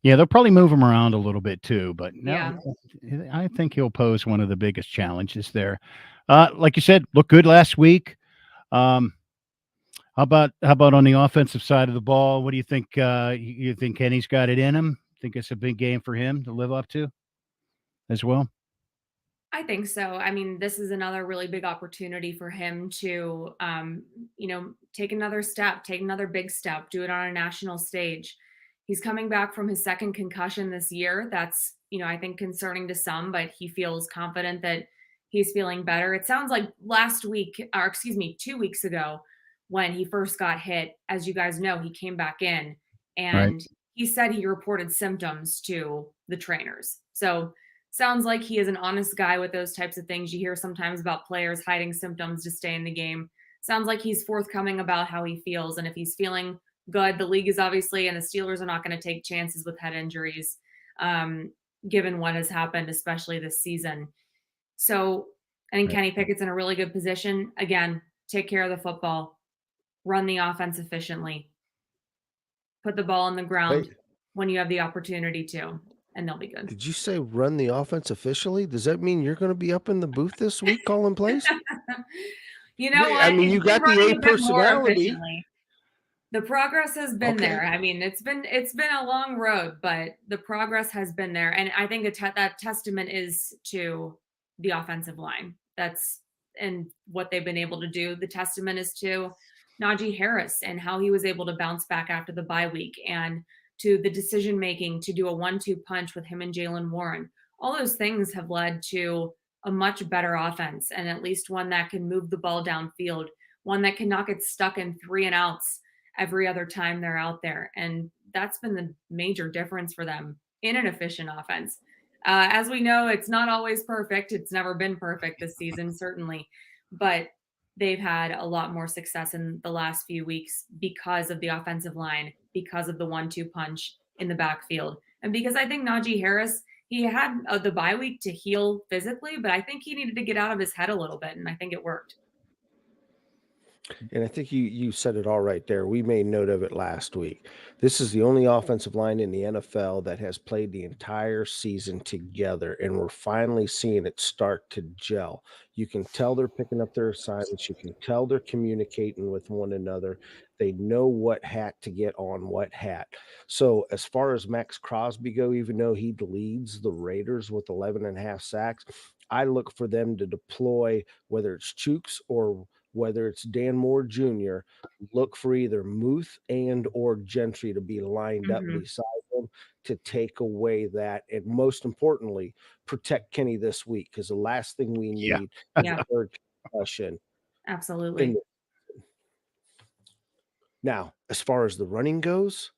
Yeah, they'll probably move him around a little bit too, but no, Yeah. I think he'll pose one of the biggest challenges there. Like you said, looked good last week. How about on the offensive side of the ball? What do you think? You think Kenny's got it in him? Think it's a big game for him to live up to as well? I think so. I mean, this is another really big opportunity for him to, take another step, take another big step, do it on a national stage. He's coming back from his second concussion this year. That's, I think concerning to some, but he feels confident that he's feeling better. It sounds like 2 weeks ago when he first got hit, as you guys know, he came back in and Right. he said he reported symptoms to the trainers. So sounds like he is an honest guy with those types of things. You hear sometimes about players hiding symptoms to stay in the game. Sounds like he's forthcoming about how he feels. And if he's feeling good, the league is obviously, and the Steelers are not going to take chances with head injuries, given what has happened, especially this season. So I think Kenny Pickett's in a really good position. Again, take care of the football, run the offense efficiently, put the ball on the ground when you have the opportunity to, and they'll be good. Did you say run the offense officially? Does that mean you're going to be up in the booth this week calling plays? You know what? I mean, you got the A personality. The progress has been there. I mean, it's been a long road, but the progress has been there. And I think that testament is to the offensive line. That's and what they've been able to do. The testament is to Najee Harris and how he was able to bounce back after the bye week and to the decision making to do a 1-2 punch with him and Jalen Warren. All those things have led to a much better offense, and at least one that can move the ball downfield, one that can not get stuck in 3 and outs every other time they're out there. And that's been the major difference for them in an efficient offense. As we know, it's not always perfect. It's never been perfect this season, certainly, but they've had a lot more success in the last few weeks because of the offensive line, because of the 1-2 punch in the backfield. And because I think Najee Harris, he had the bye week to heal physically, but I think he needed to get out of his head a little bit, and I think it worked. And I think you said it all right there. We made note of it last week. This is the only offensive line in the NFL that has played the entire season together, and we're finally seeing it start to gel. You can tell they're picking up their assignments. You can tell they're communicating with one another. They know what hat to get on what hat. So as far as Max Crosby go, even though he leads the Raiders with 11.5 sacks, I look for them to deploy, whether it's Chooks or whether it's Dan Moore Jr., look for either Muth and or Gentry to be lined up beside him to take away that. And most importantly, protect Kenny this week, because the last thing we need is a third concussion. Absolutely. Now, as far as the running goes,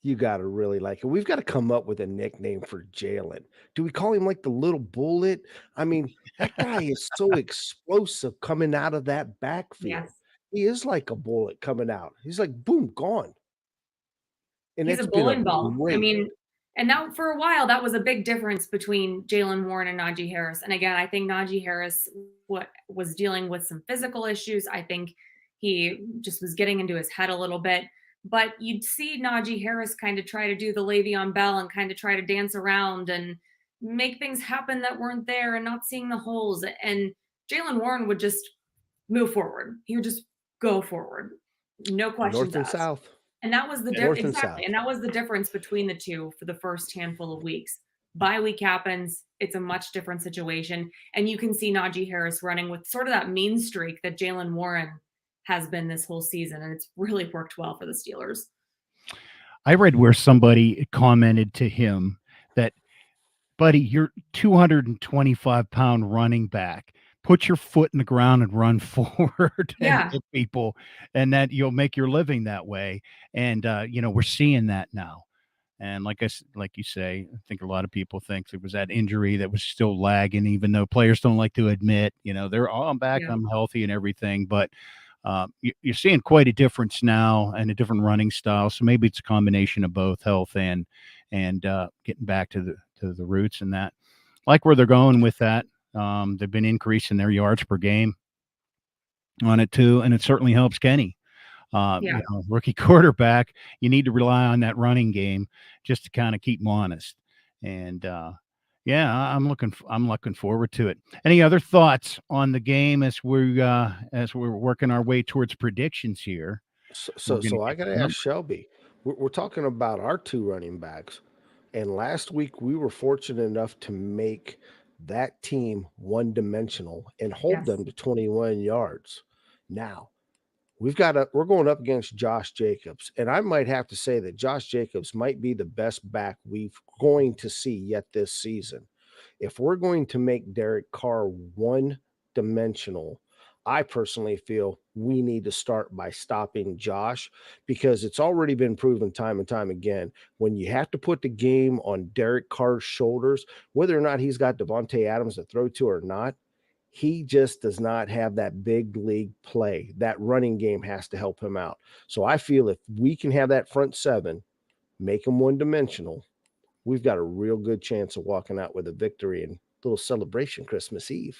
you got to really like it. We've got to come up with a nickname for Jalen. Do we call him like the little bullet? I mean, that guy is so explosive coming out of that backfield. Yes. He is like a bullet coming out. He's like, boom, gone. And He's it's a been bowling ball. great. I mean, and that for a while, that was a big difference between Jalen Warren and Najee Harris. And again, I think Najee Harris was dealing with some physical issues. I think he just was getting into his head a little bit. But you'd see Najee Harris kind of try to do the Le'Veon Bell and kind of try to dance around and make things happen that weren't there and not seeing the holes. And Jalen Warren would just move forward. He would just go forward. No questions North and asked. south. And that was the North and exactly. south. And that was the difference between the two for the first handful of weeks. Bye week happens. It's a much different situation. And you can see Najee Harris running with sort of that mean streak that Jalen Warren has been this whole season. And it's really worked well for the Steelers. I read where somebody commented to him that, buddy, you're 225-pound running back. Put your foot in the ground and run forward and hit people, and that you'll make your living that way. And, we're seeing that now. And like you say, I think a lot of people think there was that injury that was still lagging, even though players don't like to admit, they're all I'm back, I'm healthy and everything. But you're seeing quite a difference now and a different running style. So maybe it's a combination of both health and getting back to the roots and that. Like where they're going with that. They've been increasing their yards per game on it too, and it certainly helps Kenny. Rookie quarterback, you need to rely on that running game just to kind of keep him honest. And I'm looking forward to it. Any other thoughts on the game as we're working our way towards predictions here? So I got to ask Shelby. We're talking about our two running backs, and last week we were fortunate enough to make that team one-dimensional and hold them to 21 yards. Now, we're going up against Josh Jacobs, and I might have to say that Josh Jacobs might be the best back we're going to see yet this season. If we're going to make Derek Carr one-dimensional, I personally feel we need to start by stopping Josh, because it's already been proven time and time again, when you have to put the game on Derek Carr's shoulders, whether or not he's got Devontae Adams to throw to or not, he just does not have that big league play. That running game has to help him out. So I feel if we can have that front seven, make them one-dimensional, we've got a real good chance of walking out with a victory and a little celebration Christmas Eve.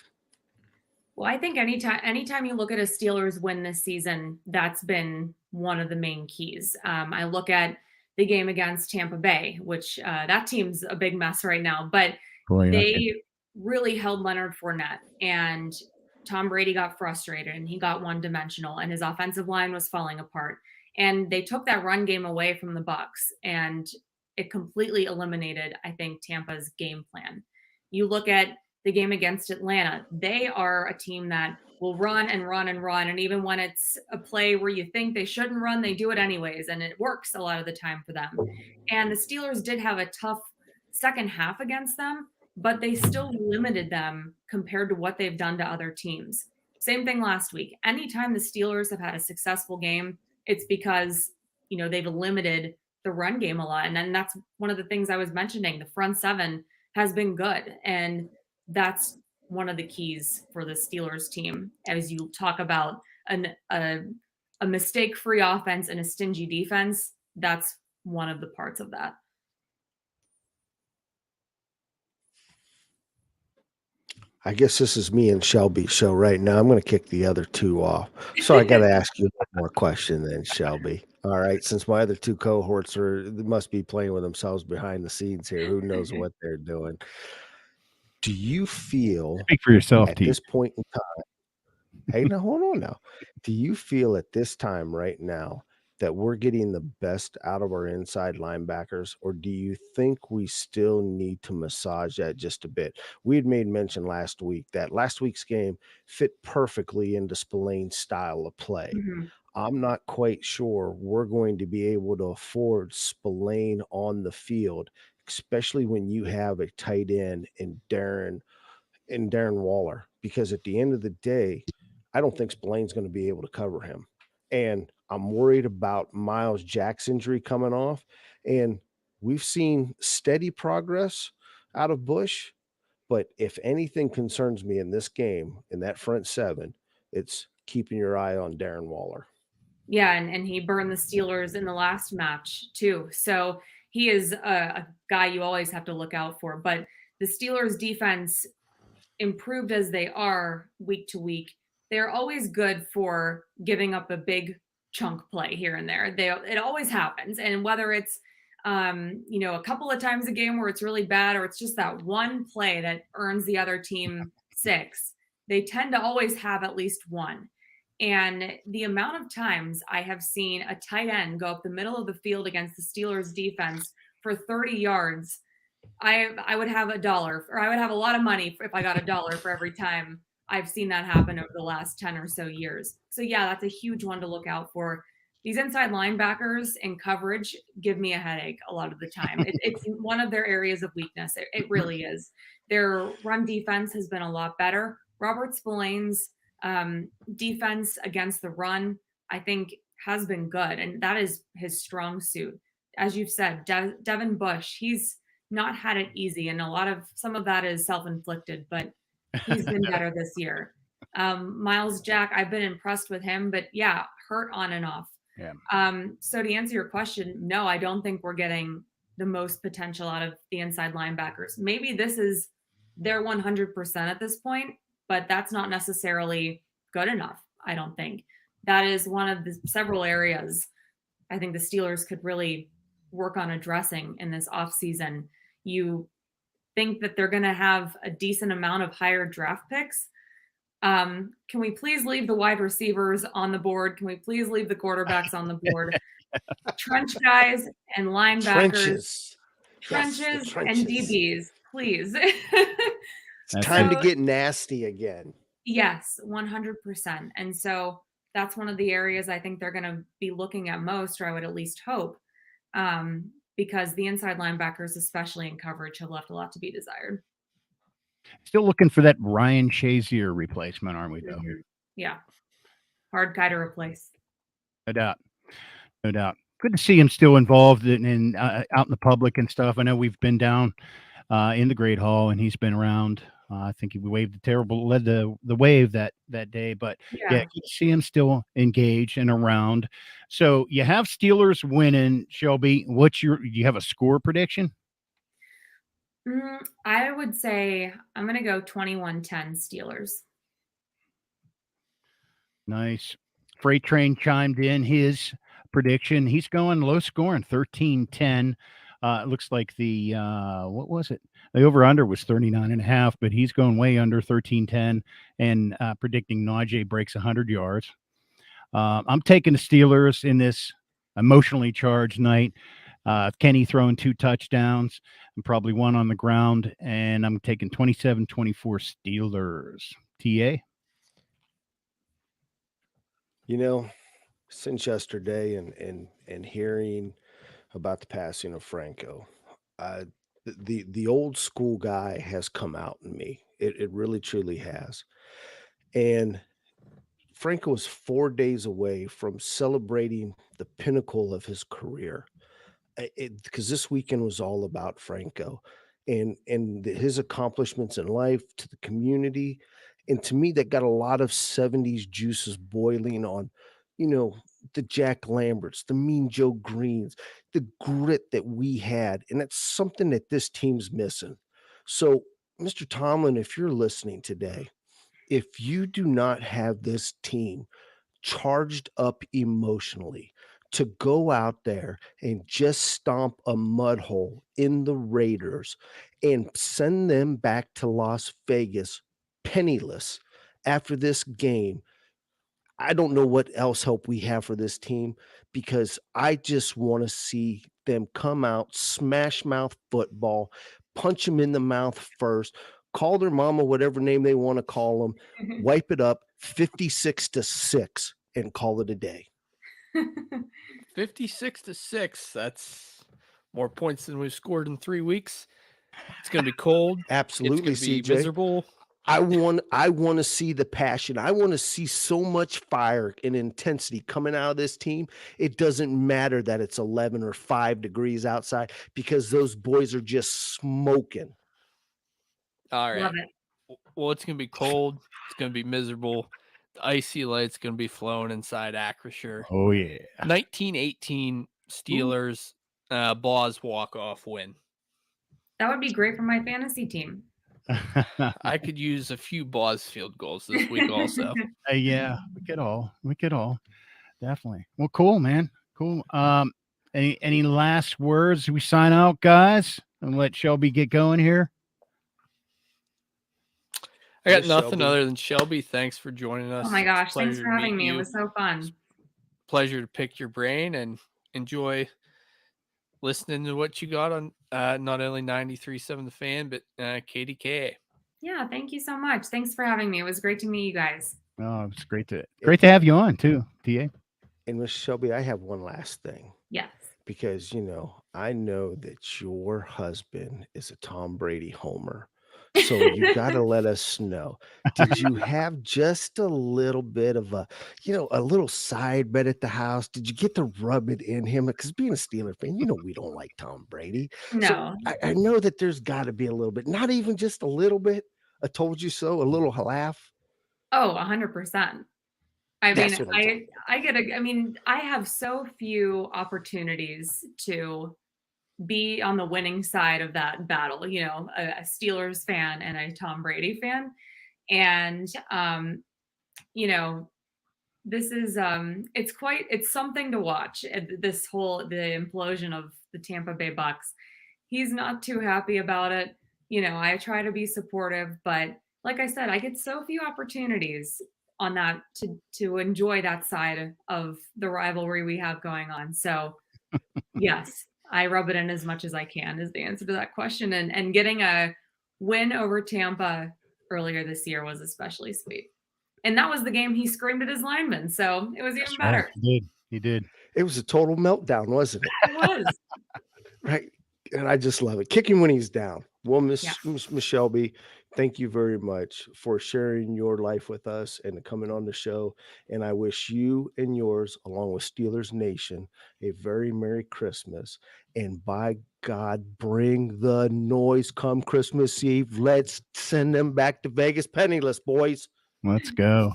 Well, I think anytime you look at a Steelers win this season, that's been one of the main keys. I look at the game against Tampa Bay, which that team's a big mess right now, but they really held Leonard Fournette, and Tom Brady got frustrated and he got one-dimensional, and his offensive line was falling apart. And they took that run game away from the Bucs, and it completely eliminated, I think, Tampa's game plan. You look at the game against Atlanta, they are a team that will run and run and run. And even when it's a play where you think they shouldn't run, they do it anyways. And it works a lot of the time for them. And the Steelers did have a tough second half against them, but they still limited them compared to what they've done to other teams. Same thing last week. Anytime the Steelers have had a successful game, it's because, they've limited the run game a lot. And then that's one of the things I was mentioning. The front seven has been good. And that's one of the keys for the Steelers team. As you talk about a mistake-free offense and a stingy defense, that's one of the parts of that. I guess this is me and Shelby's show right now. I'm going to kick the other two off. So I got to ask you one more question then, Shelby. All right. Since my other two cohorts must be playing with themselves behind the scenes here. Who knows what they're doing? Do you feel Speak for yourself, at T. this point in time? Hey, now hold on now. Do you feel at this time right now that we're getting the best out of our inside linebackers, or do you think we still need to massage that just a bit? We had made mention last week that last week's game fit perfectly into Spillane's style of play. Mm-hmm. I'm not quite sure we're going to be able to afford Spillane on the field, especially when you have a tight end in Darren Waller, because at the end of the day, I don't think Spillane's going to be able to cover him. And I'm worried about Miles Jack's injury coming off. And we've seen steady progress out of Bush. But if anything concerns me in this game, in that front seven, it's keeping your eye on Darren Waller. Yeah, and he burned the Steelers in the last match too. So he is a guy you always have to look out for. But the Steelers defense, improved as they are week to week, they're always good for giving up a big chunk play here and there. It always happens. And whether it's, a couple of times a game where it's really bad, or it's just that one play that earns the other team 6, they tend to always have at least one. And the amount of times I have seen a tight end go up the middle of the field against the Steelers defense for 30 yards, I would have $1, or I would have a lot of money if I got $1 for every time I've seen that happen over the last 10 or so years. So yeah, that's a huge one to look out for. These inside linebackers in coverage give me a headache a lot of the time. It's one of their areas of weakness. It really is. Their run defense has been a lot better. Robert Spillane's defense against the run, I think, has been good, and that is his strong suit. As you've said, Devin Bush, he's not had it easy, and some of that is self-inflicted, but he's been better this year. Miles Jack, I've been impressed with him, but yeah, hurt on and off. Yeah. So to answer your question, no, I don't think we're getting the most potential out of the inside linebackers. Maybe this is their 100% at this point, but that's not necessarily good enough, I don't think. That is one of the several areas I think the Steelers could really work on addressing in this offseason. You think that they're going to have a decent amount of higher draft picks. Can we please leave the wide receivers on the board? Can we please leave the quarterbacks on the board? Trench guys and linebackers. Trenches and DBs, please. It's time to get nasty again. Yes, 100%. And so that's one of the areas I think they're going to be looking at most, or I would at least hope, because the inside linebackers, especially in coverage, have left a lot to be desired. Still looking for that Ryan Shazier replacement, aren't we, though? Yeah. Hard guy to replace. No doubt. No doubt. Good to see him still involved in out in the public and stuff. I know we've been down in the Great Hall, and he's been around. I think he led the wave that day, but yeah, good to see him still engaged and around. So you have Steelers winning, Shelby. Do you have a score prediction? I would say I'm going to go 21-10 Steelers. Nice. Freight Train chimed in his prediction. He's going low scoring, 13-10. It looks like the what was it? The over-under was 39.5, but he's going way under 13-10 and predicting Najee breaks 100 yards. I'm taking the Steelers in this emotionally charged night. Kenny throwing 2 touchdowns and probably 1 on the ground, and I'm taking 27-24 Steelers. TA? You know, since yesterday and hearing about the passing of Franco, uh, the old school guy has come out in me. It really truly has. And Franco is 4 days away from celebrating the pinnacle of his career. Because this weekend was all about Franco and his accomplishments in life to the community, and to me, that got a lot of '70s juices boiling on, you know, the Jack Lamberts, the Mean Joe Greens, the grit that we had, and that's something that this team's missing. So, Mr. Tomlin, if you're listening today, if you do not have this team charged up emotionally to go out there and just stomp a mud hole in the Raiders and send them back to Las Vegas penniless after this game. I don't know what else hope we have for this team, because I just want to see them come out, smash mouth football, punch them in the mouth first, call their mama whatever name they want to call them, wipe it up 56-6 and call it a day. 56-6. That's more points than we've scored in 3 weeks. It's going to be cold. Absolutely, It's going to be CJ. miserable. I want to see the passion. I want to see so much fire and intensity coming out of this team. It doesn't matter that it's 11 or 5 degrees outside, because those boys are just smoking. All right. Love it. Well, it's going to be cold. It's going to be miserable. The icy light's going to be flowing inside Acrisure. Oh yeah. 1918 Steelers Boz walk-off win. That would be great for my fantasy team. I could use a few Boz field goals this week also. Yeah, we could all definitely. Well, cool, man. Cool. Any last words? We sign out, guys, and let Shelby get going here. I got Yes, nothing Shelby. other than Shelby. Thanks for joining us. Oh my It's a gosh, thanks pleasure for to having meet me. It you. was so fun. Pleasure to pick your brain and enjoy listening to what you got on not only 93.7 The Fan, but KDKA. Yeah, thank you so much. Thanks for having me. It was great to meet you guys. Oh, it's great to have you on too, TA. And Miss Shelby, I have one last thing, Yes. because I know that your husband is a Tom Brady homer. So you got to let us know. Did you have just a little bit of a little side bet at the house? Did you get to rub it in him? Because being a Steeler fan, we don't like Tom Brady. So No. I know that there's got to be a little bit, not even just a little bit. I told you so, a little laugh. Oh, 100%. I That's mean, what I'm talking I have so few opportunities to be on the winning side of that battle, a Steelers fan and a Tom Brady fan. And, this is, it's something to watch, the implosion of the Tampa Bay Bucks. He's not too happy about it. I try to be supportive, but like I said, I get so few opportunities on that to enjoy that side of the rivalry we have going on. So yes, I rub it in as much as I can is the answer to that question. And getting a win over Tampa earlier this year was especially sweet. And that was the game he screamed at his linemen. So it was even That's better. right. He did. It was a total meltdown, wasn't it? It was. Right. And I just love it. Kick him when he's down. Well, Miss Shelby, thank you very much for sharing your life with us and coming on the show. And I wish you and yours, along with Steelers Nation, a very Merry Christmas. And by God, bring the noise come Christmas Eve. Let's send them back to Vegas penniless, boys. Let's go.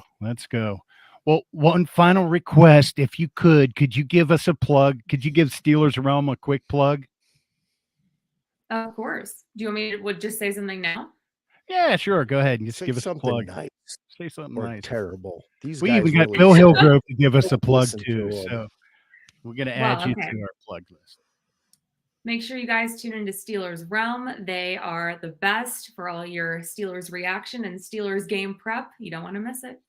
Well, one final request. If you could you give us a plug? Could you give Steelers Realm a quick plug? Of course. Do you want me to just say something now? Yeah, sure. Go ahead and just Say give us a something plug. nice Say something or nice. terrible. These We guys even got really Bill suck. Hillgrove to give us a plug Listen to too. 'em. So we're going to add you okay. to our plug list. Make sure you guys tune into Steelers Realm. They are the best for all your Steelers reaction and Steelers game prep. You don't want to miss it.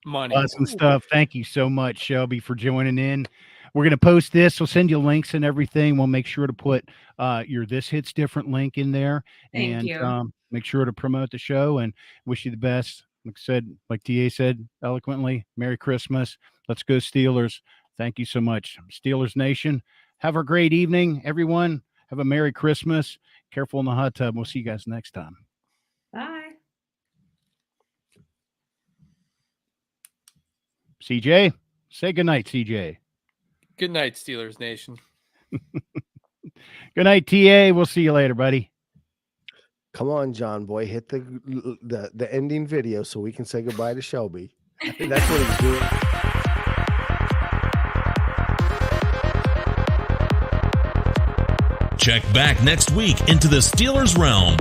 Money. Awesome stuff. Thank you so much, Shelby, for joining in. We're going to post this. We'll send you links and everything. We'll make sure to put your This Hits Different link in there. Thank you. Make sure to promote the show and wish you the best. like I said, like TA said eloquently, Merry Christmas. Let's go Steelers. Thank you so much. Steelers Nation, have a great evening, everyone. Have a Merry Christmas. Careful in the hot tub. We'll see you guys next time. Bye. CJ, say goodnight, CJ. Good night, Steelers Nation. Good night, TA. We'll see you later, buddy. Come on, John boy, hit the ending video so we can say goodbye to Shelby. That's what he's doing. Check back next week into the Steelers realm.